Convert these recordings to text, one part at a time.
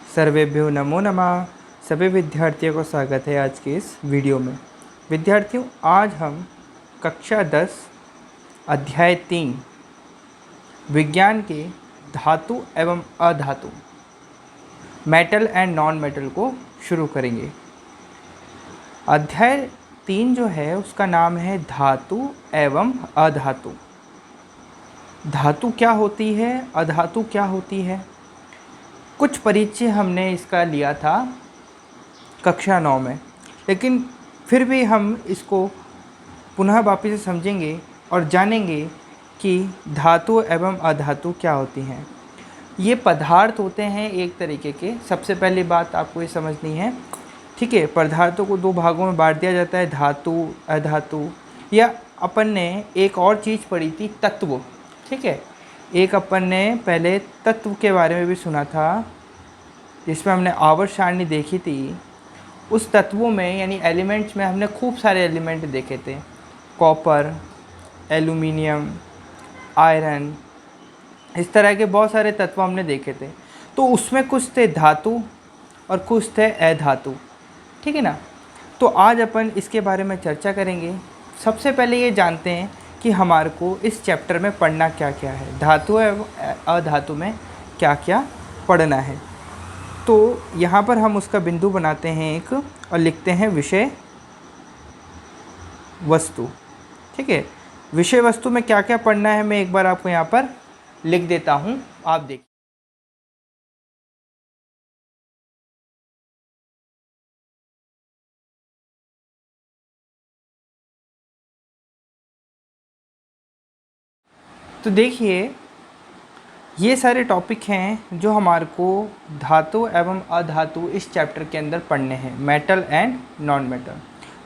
सर्वेभ्यो नमो नमः। सभी विद्यार्थियों को स्वागत है आज के इस वीडियो में। विद्यार्थियों, आज हम कक्षा 10 अध्याय 3 विज्ञान के धातु एवं अधातु मेटल एंड नॉन मेटल को शुरू करेंगे। अध्याय 3 जो है उसका नाम है धातु एवं अधातु। धातु क्या होती है, अधातु क्या होती है। कुछ परिचय हमने इसका लिया था कक्षा 9 में, लेकिन फिर भी हम इसको पुनः वापस से समझेंगे और जानेंगे कि धातु एवं अधातु क्या होती हैं। ये पदार्थ होते हैं एक तरीके के। सबसे पहली बात आपको ये समझनी है, ठीक है। पदार्थों को दो भागों में बांट दिया जाता है, धातु अधातु। या अपन ने एक और चीज़ पढ़ी थी, तत्व, ठीक है। एक अपन ने पहले तत्व के बारे में भी सुना था, जिसमें हमने आवर्त सारणी देखी थी। उस तत्वों में यानी एलिमेंट्स में हमने खूब सारे एलिमेंट देखे थे, कॉपर, एल्यूमिनियम, आयरन, इस तरह के बहुत सारे तत्व हमने देखे थे। तो उसमें कुछ थे धातु और कुछ थे अधातु, ठीक है ना। तो आज अपन इसके बारे में चर्चा करेंगे। सबसे पहले ये जानते हैं कि हमारे को इस चैप्टर में पढ़ना क्या क्या है, धातु एवं अधातु में क्या क्या पढ़ना है। तो यहाँ पर हम उसका बिंदु बनाते हैं एक और लिखते हैं विषय वस्तु, ठीक है। विषय वस्तु में क्या क्या पढ़ना है मैं एक बार आपको यहाँ पर लिख देता हूँ, आप देखिए। तो देखिए, ये सारे टॉपिक हैं जो हमारे को धातु एवं अधातु इस चैप्टर के अंदर पढ़ने हैं। मेटल एंड नॉन मेटल,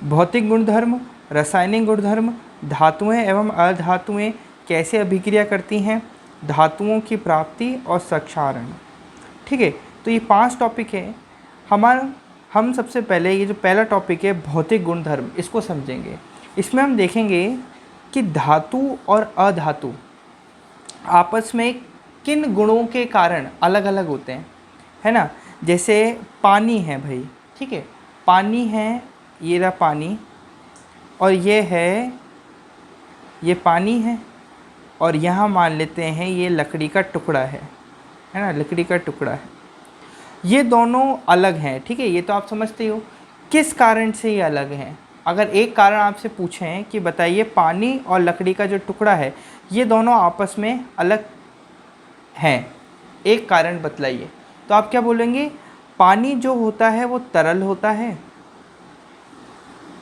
भौतिक गुणधर्म, रासायनिक गुणधर्म, धातुएं एवं अधातुएं कैसे अभिक्रिया करती हैं, धातुओं की प्राप्ति और क्षारण, ठीक है। तो ये 5 टॉपिक है हम सबसे पहले ये जो पहला टॉपिक है भौतिक गुणधर्म, इसको समझेंगे। इसमें हम देखेंगे कि धातु और अधातु आपस में किन गुणों के कारण अलग अलग होते हैं, है ना। जैसे पानी है भाई, ठीक है। पानी है, ये रहा पानी, और ये पानी है, और यहाँ मान लेते हैं ये लकड़ी का टुकड़ा है ना, लकड़ी का टुकड़ा है। ये दोनों अलग हैं, ठीक है। ये तो आप समझते हो किस कारण से ये अलग हैं। अगर एक कारण आपसे पूछें कि बताइए पानी और लकड़ी का जो टुकड़ा है ये दोनों आपस में अलग हैं, एक कारण बतलाइए, तो आप क्या बोलेंगे। पानी जो होता है वो तरल होता है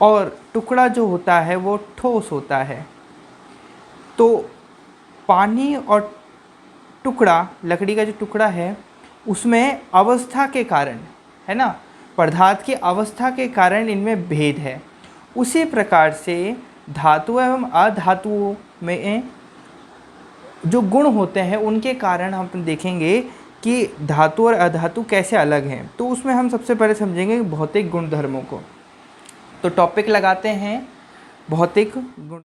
और टुकड़ा जो होता है वो ठोस होता है। तो पानी और टुकड़ा, लकड़ी का जो टुकड़ा है उसमें अवस्था के कारण, है ना, पदार्थ की अवस्था के कारण इनमें भेद है। उसी प्रकार से धातु एवं अधातुओं में जो गुण होते हैं उनके कारण हम देखेंगे कि धातु और अधातु कैसे अलग हैं। तो उसमें हम सबसे पहले समझेंगे भौतिक गुणधर्मों को। तो टॉपिक लगाते हैं भौतिक गुण।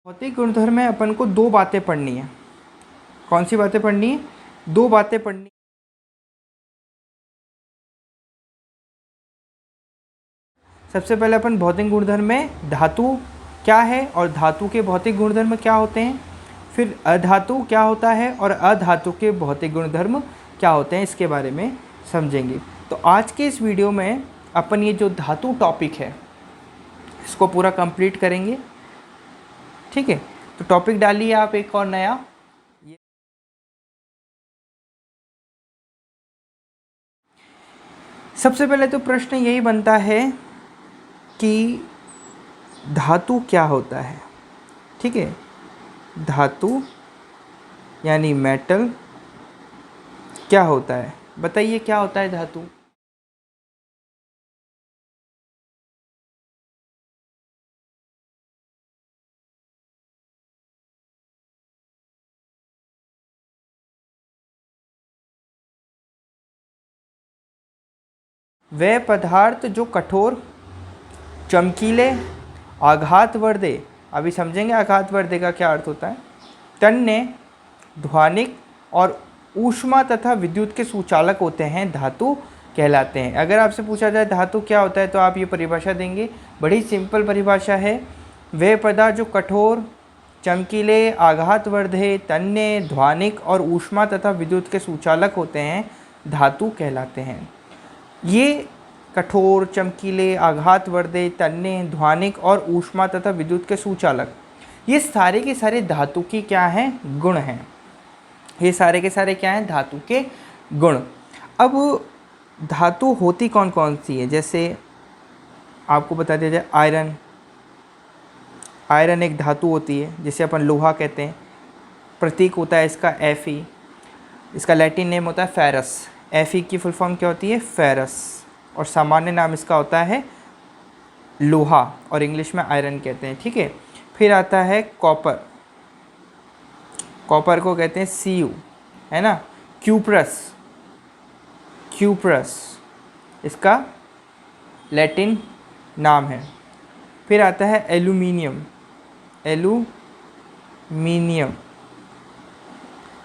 भौतिक गुणधर्म में अपन को 2 बातें पढ़नी है। कौन सी बातें पढ़नी है? 2 बातें पढ़नी। सबसे पहले अपन भौतिक गुणधर्म में धातु क्या है और धातु के भौतिक गुणधर्म क्या होते हैं, फिर अधातु क्या होता है और अधातु के भौतिक गुणधर्म क्या होते हैं, इसके बारे में समझेंगे। तो आज के इस वीडियो में अपन ये जो धातु टॉपिक है इसको पूरा कंप्लीट करेंगे, ठीक है। तो टॉपिक डालिए आप एक और नया। सबसे पहले तो प्रश्न यही बनता है कि धातु क्या होता है, ठीक है। धातु यानी मेटल क्या होता है, बताइए क्या होता है धातु। वह पदार्थ जो कठोर, चमकीले, आघात वर्धे, अभी समझेंगे आघात वर्धे का क्या अर्थ होता है, तन्य ध्वनिक और ऊष्मा तथा विद्युत के सुचालक होते हैं धातु कहलाते हैं। अगर आपसे पूछा जाए धातु क्या होता है तो आप ये परिभाषा देंगे, बड़ी सिंपल परिभाषा है, वे पदार्थ जो कठोर, चमकीले, आघातवर्धे, तन्य, ध्वनिक और ऊष्मा तथा विद्युत के सुचालक होते हैं धातु कहलाते हैं। ये कठोर, चमकीले, आघातवर्धे, तन्य, ध्वनिक और ऊष्मा तथा विद्युत के सुचालक, ये सारे के सारे धातु की क्या हैं, गुण हैं। ये सारे के सारे क्या हैं, धातु के गुण। अब धातु होती कौन कौन सी है, जैसे आपको बता दिया जाए आयरन। आयरन एक धातु होती है जिसे अपन लोहा कहते हैं। प्रतीक होता है इसका Fe। इसका लैटिन नेम होता है फेरस। Fe की फुल फॉर्म क्या होती है, फेरस। और सामान्य नाम इसका होता है लोहा और इंग्लिश में आयरन कहते हैं, ठीक है। फिर आता है कॉपर। कॉपर को कहते हैं Cu, है ना। क्यूप्रस, क्यूप्रस इसका लैटिन नाम है। फिर आता है एल्यूमिनियम। एल्यूमिनियम,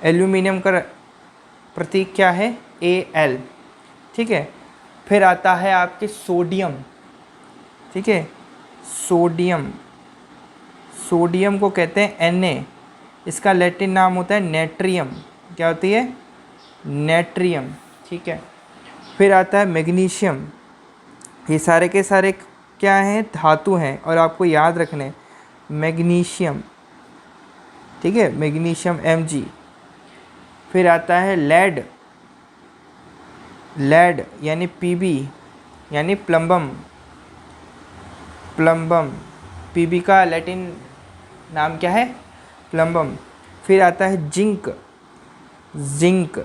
एल्यूमिनियम का प्रतीक क्या है, Al, ठीक है। फिर आता है आपके सोडियम, ठीक है। सोडियम, सोडियम को कहते हैं Na। इसका लैटिन नाम होता है नेट्रियम। क्या होती है, नेट्रियम, ठीक है। फिर आता है मैग्नीशियम। ये सारे के सारे क्या हैं, धातु हैं और आपको याद रखने, मैग्नीशियम, ठीक है, मैग्नीशियम Mg। फिर आता है लेड। लेड यानी Pb यानी प्लम्बम। प्लम्बम, Pb का लैटिन नाम क्या है, प्लम्बम। फिर आता है जिंक। जिंक,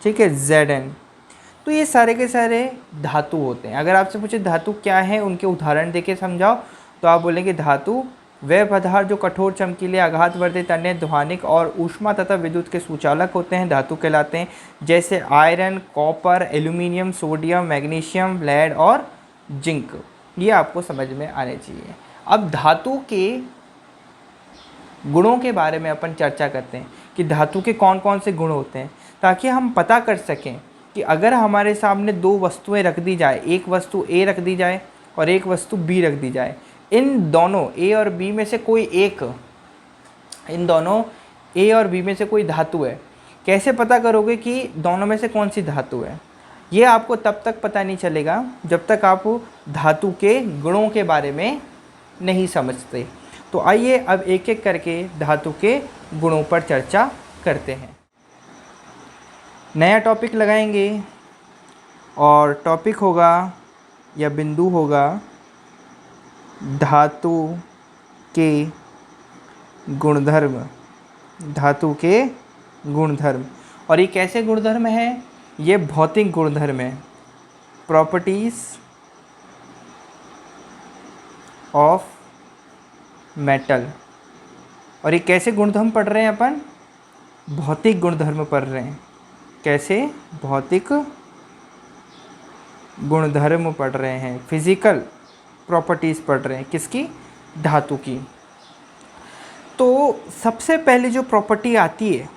ठीक है, Zn। तो ये सारे के सारे धातु होते हैं। अगर आपसे पूछे धातु क्या है, उनके उदाहरण देके समझाओ, तो आप बोलेंगे धातु वे पदार्थ जो कठोर, चमकीले, आघातवर्धे, तन्य, ध्वनिक और ऊष्मा तथा विद्युत के सुचालक होते हैं धातु कहलाते हैं। जैसे iron, copper, aluminium, sodium, magnesium, lead और जिंक। ये आपको समझ में आने चाहिए। अब धातु के गुणों के बारे में अपन चर्चा करते हैं कि धातु के कौन कौन से गुण होते हैं, ताकि हम पता कर सकें कि अगर हमारे सामने दो वस्तुएं रख दी जाए, एक वस्तु A रख दी जाए और एक वस्तु B रख दी जाए, इन दोनों A और B में से कोई एक, इन दोनों A और B में से कोई धातु है, कैसे पता करोगे कि दोनों में से कौन सी धातु है? ये आपको तब तक पता नहीं चलेगा जब तक आप धातु के गुणों के बारे में नहीं समझते। तो आइए अब एक एक करके धातु के गुणों पर चर्चा करते हैं। नया टॉपिक लगाएंगे और टॉपिक होगा या बिंदु होगा धातु के गुणधर्म। धातु के गुणधर्म, और ये कैसे गुणधर्म है? ये भौतिक गुणधर्म है, प्रॉपर्टीज ऑफ मेटल। और ये कैसे गुणधर्म पढ़ रहे हैं अपन? भौतिक गुणधर्म पढ़ रहे हैं। कैसे? भौतिक गुणधर्म पढ़ रहे हैं, फिजिकल प्रॉपर्टीज़ पढ़ रहे हैं। किसकी? धातु की। तो सबसे पहले जो प्रॉपर्टी आती है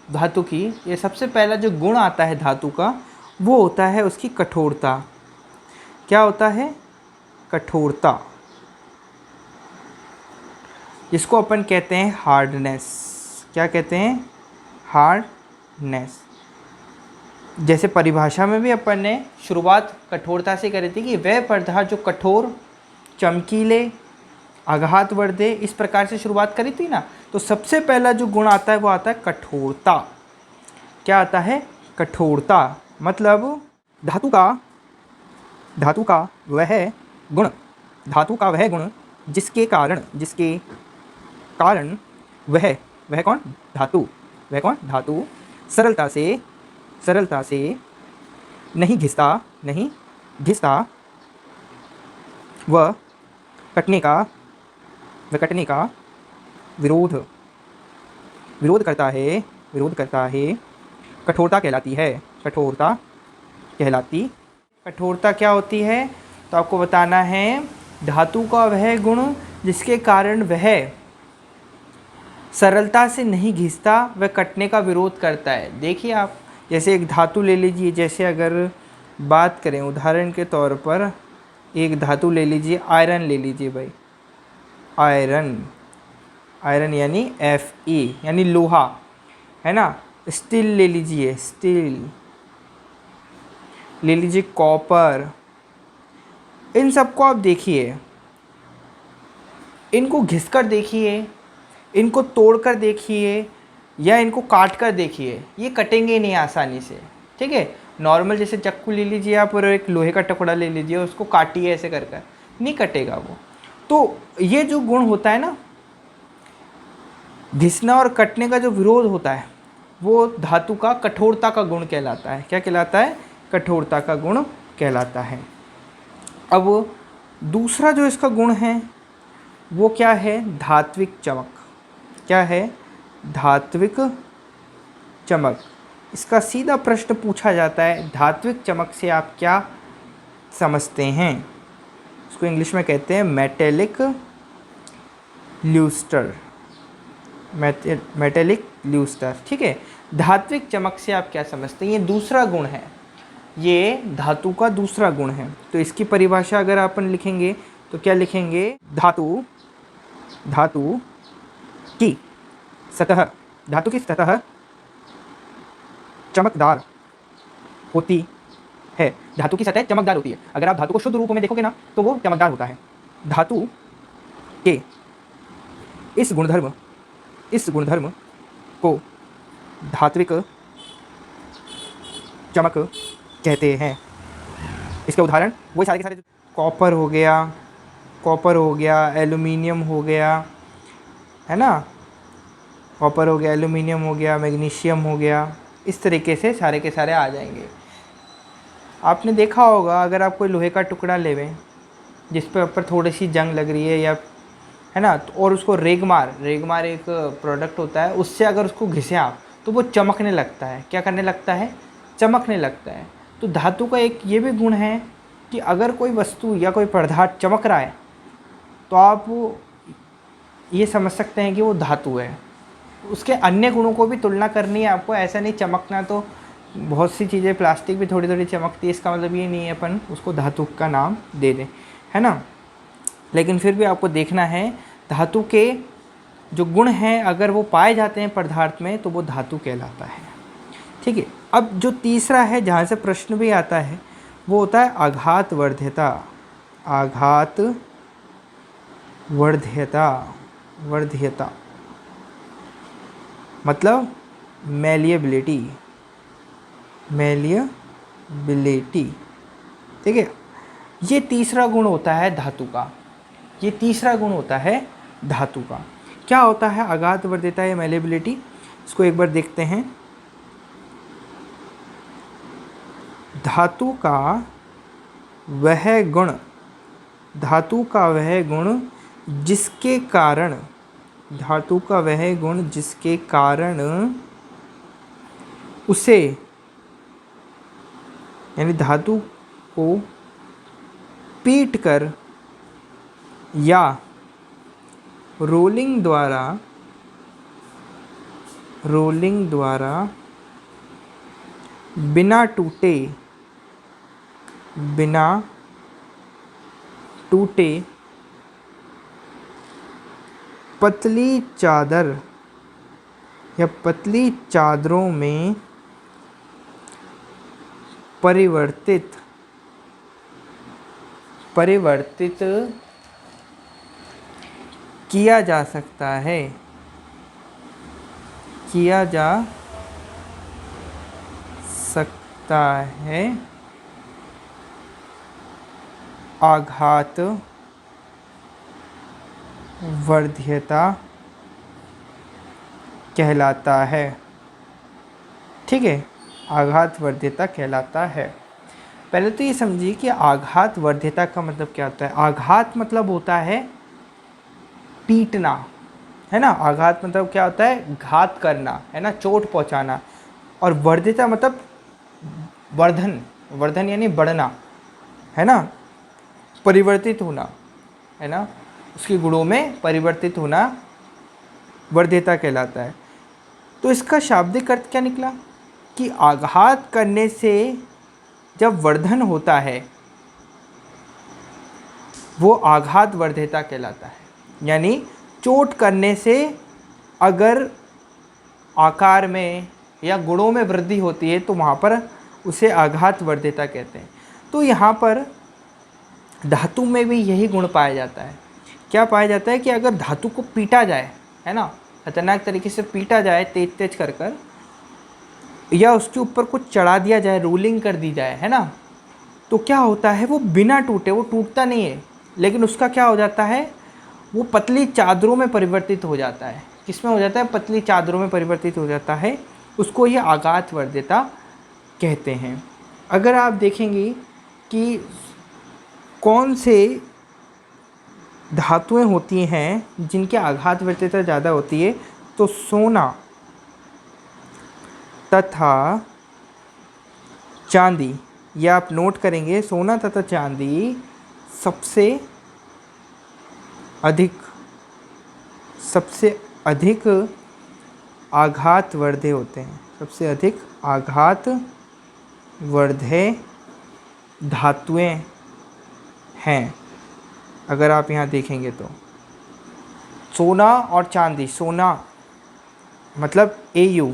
धातु की, ये सबसे पहला जो गुण आता है धातु का, वो होता है उसकी कठोरता। क्या होता है? कठोरता, जिसको अपन कहते हैं हार्डनेस। क्या कहते हैं? हार्डनेस। जैसे परिभाषा में भी अपन ने शुरुआत कठोरता से करी थी कि वह पदार्थ जो कठोर, चमकीले, आघातवर्धे, इस प्रकार से शुरुआत करी थी ना। तो सबसे पहला जो गुण आता है वो आता है कठोरता। क्या आता है? कठोरता। मतलब धातु का वह गुण, धातु का वह गुण जिसके कारण वह कौन? धातु। वह कौन? धातु सरलता से नहीं घिसता व कटने का विरोध करता है, कठोरता कहलाती है। कठोरता क्या होती है? तो आपको बताना है, धातु का वह गुण जिसके कारण वह सरलता से नहीं घिसता, वह कटने का विरोध करता है। देखिए आप, जैसे एक धातु ले लीजिए, जैसे अगर बात करें उदाहरण के तौर पर, एक धातु ले लीजिए, आयरन ले लीजिए भाई, आयरन, आयरन यानी Fe यानी लोहा, है ना। स्टील ले लीजिए, स्टील ले लीजिए, कॉपर। इन सबको आप देखिए, इनको घिसकर देखिए, इनको तोड़कर देखिए, या इनको काट कर देखिए, ये कटेंगे नहीं आसानी से, ठीक है। नॉर्मल जैसे चक्कू ले लीजिए आप और एक लोहे का टुकड़ा ले लीजिए, उसको काटिए ऐसे कर कर, नहीं कटेगा वो। तो ये जो गुण होता है ना, घिसना और कटने का जो विरोध होता है, वो धातु का कठोरता का गुण कहलाता है। क्या कहलाता है? कठोरता का गुण कहलाता है। अब दूसरा जो इसका गुण है वो क्या है? धात्विक चमक। क्या है? धात्विक चमक। इसका सीधा प्रश्न पूछा जाता है, धात्विक चमक से आप क्या समझते हैं? इसको इंग्लिश में कहते हैं मेटेलिक ल्यूस्टर, मेटेलिक ल्यूस्टर, ठीक है। धात्विक चमक से आप क्या समझते हैं? ये दूसरा गुण है, ये धातु का दूसरा गुण है। तो इसकी परिभाषा अगर अपन लिखेंगे तो क्या लिखेंगे? धातु की सतह, धातु की सतह चमकदार होती है। धातु की सतह चमकदार होती है। अगर आप धातु को शुद्ध रूप में देखोगे ना तो वो चमकदार होता है। धातु के इस गुणधर्म को धात्विक चमक कहते हैं। इसके उदाहरण वही सारे के सारे, कॉपर हो गया, एल्युमिनियम हो गया, है ना, कॉपर हो गया, एल्युमिनियम हो गया, मैग्नीशियम हो गया, इस तरीके से सारे के सारे आ जाएंगे। आपने देखा होगा, अगर आप कोई लोहे का टुकड़ा लेवें जिस पे ऊपर थोड़ी सी जंग लग रही है, या है ना, और उसको रेगमार एक प्रोडक्ट होता है, उससे अगर उसको घिसें आप तो वो चमकने लगता है। क्या करने लगता है? चमकने लगता है। तो धातु का एक ये भी गुण है कि अगर कोई वस्तु या कोई पदार्थ चमक रहा है तो आप ये समझ सकते हैं कि वो धातु है। उसके अन्य गुणों को भी तुलना करनी है आपको, ऐसा नहीं चमकना। तो बहुत सी चीज़ें, प्लास्टिक भी थोड़ी थोड़ी चमकती है, इसका मतलब ये नहीं है अपन उसको धातु का नाम दे दें, है ना। लेकिन फिर भी आपको देखना है धातु के जो गुण हैं अगर वो पाए जाते हैं पदार्थ में तो वो धातु कहलाता है, ठीक है। अब जो तीसरा है जहाँ से प्रश्न भी आता है वो होता है आघात वर्ध्यता। आघात वर्ध्यता मतलब मैलिएबिलिटी, ठीक है। ये तीसरा गुण होता है धातु का, ये तीसरा गुण होता है धातु का। क्या होता है आघात वर्ध्यता या मैलिएबिलिटी? इसको एक बार देखते हैं। धातु का वह गुण जिसके कारण उसे, यानी धातु को पीट कर या रोलिंग द्वारा बिना टूटे पतली चादर या पतली चादरों में परिवर्तित किया जा सकता है, आघात वर्ध्यता कहलाता है, ठीक है। आघात वर्ध्यता कहलाता है। पहले तो ये समझिए कि आघात वर्ध्यता का मतलब क्या होता है। आघात मतलब होता है पीटना, है ना। आघात मतलब क्या होता है? घात करना, है ना, चोट पहुंचाना। और वर्ध्यता मतलब वर्धन यानी बढ़ना, है ना, परिवर्तित होना, है ना, उसके गुणों में परिवर्तित होना वर्ध्यता कहलाता है। तो इसका शाब्दिक अर्थ क्या निकला कि आघात करने से जब वर्धन होता है वो आघात वर्ध्यता कहलाता है। यानी चोट करने से अगर आकार में या गुणों में वृद्धि होती है तो वहाँ पर उसे आघात वर्ध्यता कहते हैं। तो यहाँ पर धातु में भी यही गुण पाया जाता है। क्या पाया जाता है कि अगर धातु को पीटा जाए, है ना, खतरनाक तरीके से पीटा जाए तेज तेज कर कर, या उसके ऊपर कुछ चढ़ा दिया जाए, रोलिंग कर दी जाए, है ना, तो क्या होता है, वो बिना टूटे, वो टूटता नहीं है लेकिन उसका क्या हो जाता है, वो पतली चादरों में परिवर्तित हो जाता है। किसमें हो जाता है, पतली चादरों में परिवर्तित हो जाता है। उसको ये आघात वर्ध्यता कहते हैं। अगर आप देखेंगे कि कौन से धातुएं होती हैं जिनके आघात वर्ध्यता ज़्यादा होती है, तो सोना तथा चांदी, ये आप नोट करेंगे, सोना तथा चांदी सबसे अधिक आघात वर्धे होते हैं, सबसे अधिक आघात वर्धे धातुएं हैं। अगर आप यहाँ देखेंगे तो सोना और चांदी, सोना मतलब Au,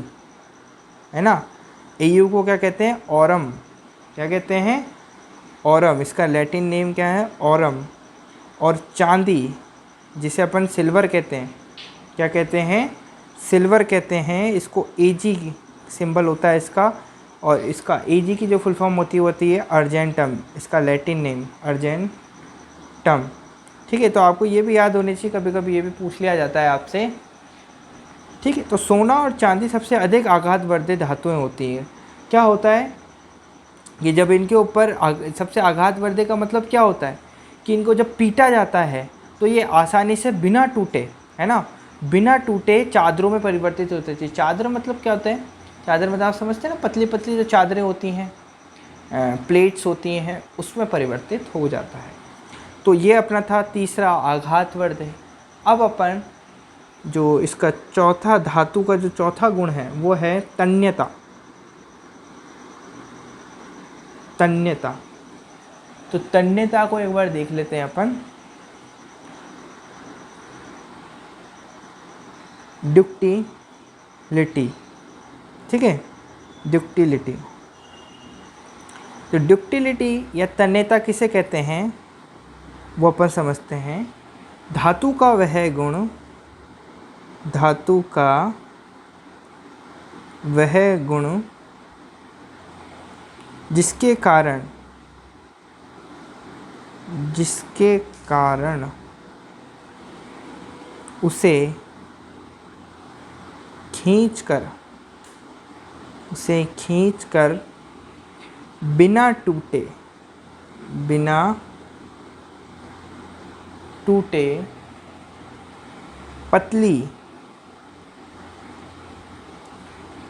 है ना, Au को क्या कहते हैं, ऑरम, क्या कहते हैं, ऑरम, इसका लैटिन नेम क्या है, ऑरम। और चांदी जिसे अपन सिल्वर कहते हैं, क्या कहते हैं, सिल्वर कहते हैं। इसको Ag सिंबल होता है इसका, और इसका Ag की जो फुल फॉर्म होती है अर्जेंटम, इसका लैटिन नेम अर्जेंटम। ठीक है, तो आपको ये भी याद होनी चाहिए, कभी कभी ये भी पूछ लिया जाता है आपसे। ठीक है, तो सोना और चांदी सबसे अधिक आघात वर्धे धातुएं होती है। क्या होता है, ये जब इनके ऊपर सबसे आघात वर्धे का मतलब क्या होता है कि इनको जब पीटा जाता है तो ये आसानी से बिना टूटे, है ना, बिना टूटे चादरों में परिवर्तित होते थे। चादर मतलब क्या होता है, चादर मतलब आप समझते हैं ना, पतली पतली जो चादरें होती हैं, प्लेट्स होती हैं, उसमें परिवर्तित हो जाता है। तो ये अपना था तीसरा आघात वर्धे। अब अपन जो इसका चौथा, धातु का जो चौथा गुण है वो है तन्यता। तन्यता, तो तन्यता को एक बार देख लेते हैं अपन। ड्यूक्टिलिटी, ठीक है, ड्यूक्टिलिटी। तो ड्यूक्टिलिटी या तन्यता किसे कहते हैं वो अपन समझते हैं। धातु का वह गुण, धातु का वह गुण जिसके कारण उसे खींचकर बिना टूटे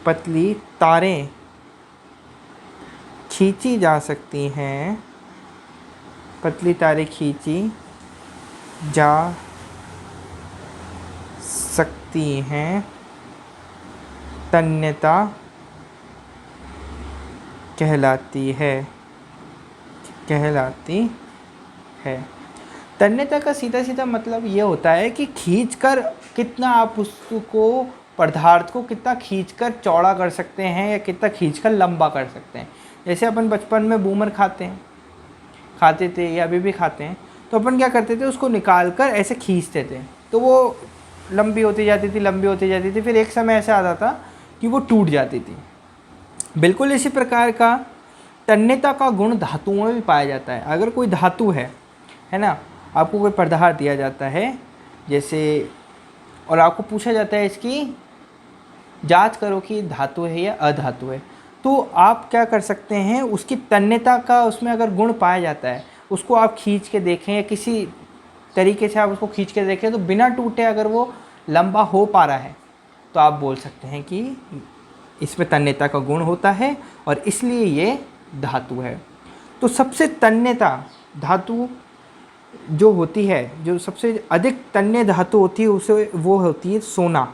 पतली तारें खींची जा सकती हैं, पतली तारें खींची जा सकती हैं, तन्यता कहलाती है। तन्यता का सीधा सीधा मतलब ये होता है कि खींचकर कितना आप उसको, पदार्थ को कितना खींचकर चौड़ा कर सकते हैं या कितना खींचकर लंबा कर सकते हैं। जैसे अपन बचपन में बूमर खाते थे या अभी भी खाते हैं, तो अपन क्या करते थे, उसको निकाल कर ऐसे खींचते थे तो वो लंबी होती जाती थी, फिर एक समय ऐसा आता था कि वो टूट जाती थी। बिल्कुल इसी प्रकार का तन्यता का गुण धातुओं में भी पाया जाता है। अगर कोई धातु है ना, आपको कोई पदार्थ दिया जाता है जैसे, और आपको पूछा जाता है इसकी जांच करो कि धातु है या अधातु है, तो आप क्या कर सकते हैं, उसकी तन्यता का उसमें अगर गुण पाया जाता है, उसको आप खींच के देखें या किसी तरीके से आप उसको खींच के देखें, तो बिना टूटे अगर वो लंबा हो पा रहा है तो आप बोल सकते हैं कि इसमें तन्यता का गुण होता है और इसलिए ये धातु है। तो सबसे तन्यता धातु जो होती है, जो सबसे अधिक तन्य धातु होती है उसे वो होती है सोना,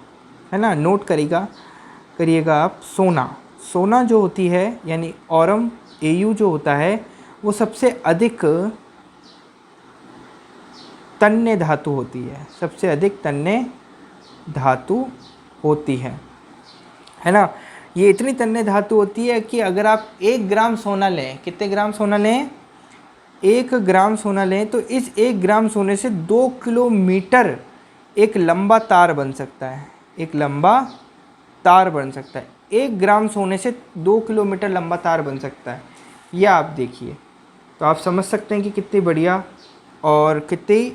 है ना। नोट करिएगा आप, सोना। सोना जो होती है यानी ऑरम एयू जो होता है वो सबसे अधिक तन्य धातु होती है, सबसे अधिक तन्य धातु होती है ना। ये इतनी तन्य धातु होती है कि अगर आप 1 ग्राम सोना लें, कितने ग्राम सोना लें, 1 ग्राम सोना लें, तो इस 1 ग्राम सोने से 2 किलोमीटर एक लंबा तार बन सकता है, एक लंबा तार बन सकता है। 1 ग्राम सोने से 2 किलोमीटर लंबा तार बन सकता है। यह आप देखिए, तो आप समझ सकते हैं कि कितनी बढ़िया और कितनी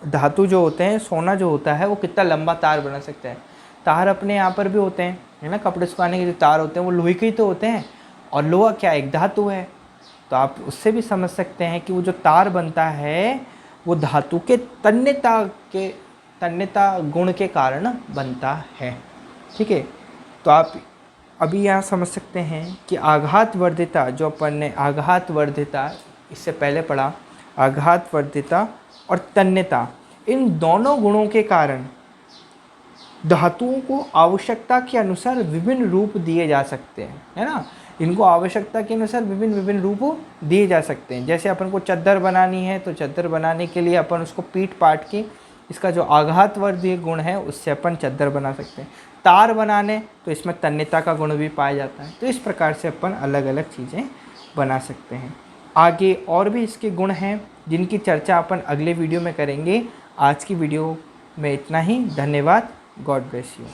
धातु जो होते हैं, सोना जो होता है वो कितना लंबा तार बना सकता है। तार अपने यहाँ पर भी होते हैं, है ना। कपड़े सुखाने के जो तार होते हैं वो लोहे के ही तो होते हैं, और लोहा क्या एक धातु है। तो आप उससे भी समझ सकते हैं कि वो जो तार बनता है वो धातु के तन्यता गुण के कारण बनता है। ठीक है, तो आप अभी यहाँ समझ सकते हैं कि आघात वर्धिता, जो अपन ने आघात वर्धिता इससे पहले पढ़ा, आघात वर्धिता और तन्यता, इन दोनों गुणों के कारण धातुओं को आवश्यकता के अनुसार विभिन्न रूप दिए जा सकते हैं, है ना। इनको आवश्यकता के अनुसार विभिन्न रूप दिए जा सकते हैं। जैसे अपन को चद्दर बनानी है तो चद्दर बनाने के लिए अपन उसको पीट पाट के इसका जो आघातवर्धीय गुण है उससे अपन चद्दर बना सकते हैं। तार बनाने तो इसमें तन्यता का गुण भी पाया जाता है। तो इस प्रकार से अपन अलग अलग चीज़ें बना सकते हैं। आगे और भी इसके गुण हैं जिनकी चर्चा अपन अगले वीडियो में करेंगे। आज की वीडियो में इतना ही। धन्यवाद। God bless you.